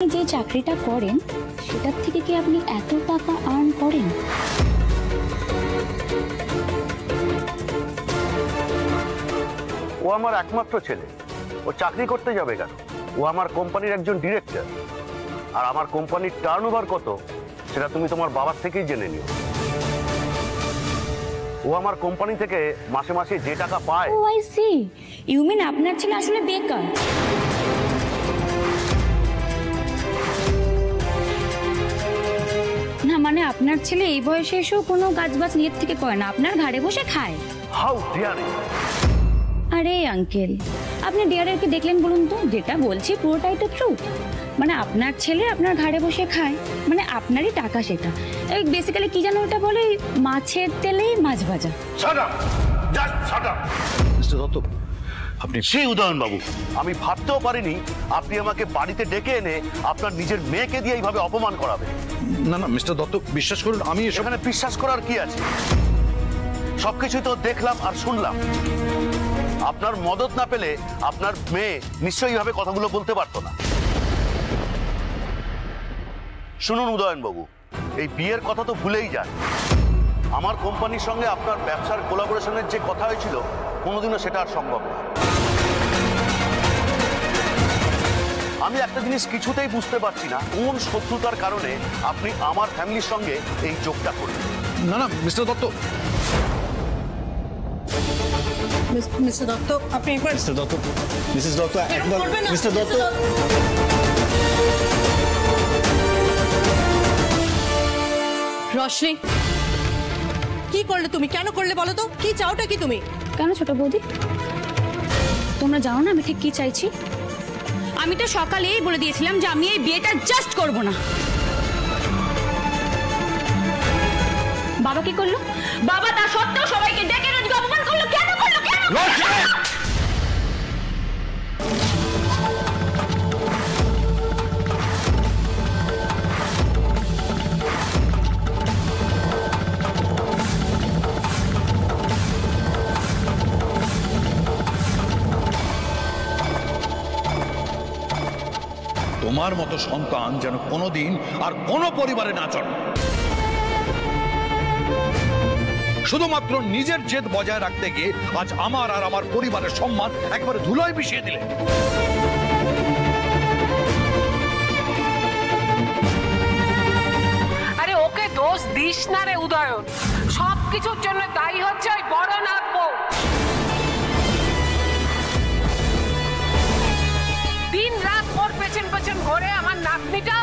যে চাকরিটা করেন সেটার থেকে কি আপনি এত টাকা আর্ন করেন? ও আমার একমাত্র ছেলে, ও চাকরি করতে যাবে কেন? ও আমার কোম্পানির একজন ডিরেক্টর, আর আমার কোম্পানির টার্নওভার কত সেটা তুমি তোমার বাবার থেকেই জেনে নিও। ও আমার কোম্পানি থেকে মাসে মাসে যে টাকা পায়। ও আই সি, ইউ মিন আপনার ছেলে আসলে বেকার? না মানে আপনার ছেলে এই বয়সে এসেও কোনো কাজবাজ নিজের থেকে করে না, আপনার ঘাড়ে বসে খায়। How deer! আরে আঙ্কেল, আপনি ডিয়ারের কি দেখলেন বলুন তো? যেটা বলছি পুরোটাই তো ট্রুথ। মানে আপনার ছেলে আপনার ঘাড়ে বসে খায়, মানে আপনারই টাকা সেটা। এই বেসিক্যালি কি জানো ওটা বলে, মাছের তেলেই মাছ ভাজা। Shut up, just shut up. Mister Dutta, আপনি সেই উদাহরণ বাবু, আমি ভাবতেও পারিনি আপনি আমাকে বাড়িতে ডেকে এনে আপনার নিজের মেয়েকে দিয়ে এইভাবে অপমান করাবেন। না না মিস্টার দত্ত, বিশ্বাস করুন, আমি এখানে বিশ্বাস করার কি আছে? সবকিছু তো দেখলাম আর শুনলাম। আপনার মদত না পেলে আপনার মেয়ে নিশ্চয়ই এইভাবে কথাগুলো বলতে পারতো না। শুনুন উদয়ন বাবু, এই বিয়ের কথা তো ভুলেই যান। আমার কোম্পানির সঙ্গে আপনার ব্যবসার কোলাবোরেশনের যে কথা হয়েছিল, কোনোদিনও সেটা আর সম্ভব না। আমি একটা জিনিস কিছুতেই বুঝতে পারছি না, কোন শত্রুতার কারণে আপনি আমার ফ্যামিলির সঙ্গে এই যোগটা করলেন। না না মিস্টার দত্ত, মিস্টার দত্ত, আপনি একবার মিস্টার দত্ত, মিসেস দত্ত, একবার মিস্টার দত্ত। রশনি, কি করলে তুমি? কেন করলে বলো তো? কি চাওটা কি তুমি? কেন ছোট বৌদি, তোমরা জানো না আমি ঠিক কি চাইছি? আমি তো সকালেই বলে দিয়েছিলাম যে আমি এই বিয়েটা জাস্ট করব না। বাবা কি করলো? বাবা তা সত্ত্বেও সবাইকে ডেকে রোজকে অপমান করলো। কেন করলো? কেন? তোমার মতো সন্তান যেন কোনোদিন আর কোনো পরিবারে না চলে। শুধুমাত্র নিজের জেদ বজায় রাখতে গিয়ে আজ আমার আর আমার পরিবারের সম্মান একেবারে ধুলোয় মিশিয়ে দিলে। আরে ওকে দোষ দিস না রে উদয়ন, সবকিছুর জন্য দায়ী হচ্ছে ওই বড় নাক বউ। দিন রাত ওর পেছন পেছন ঘোরে আমার নাতনিটা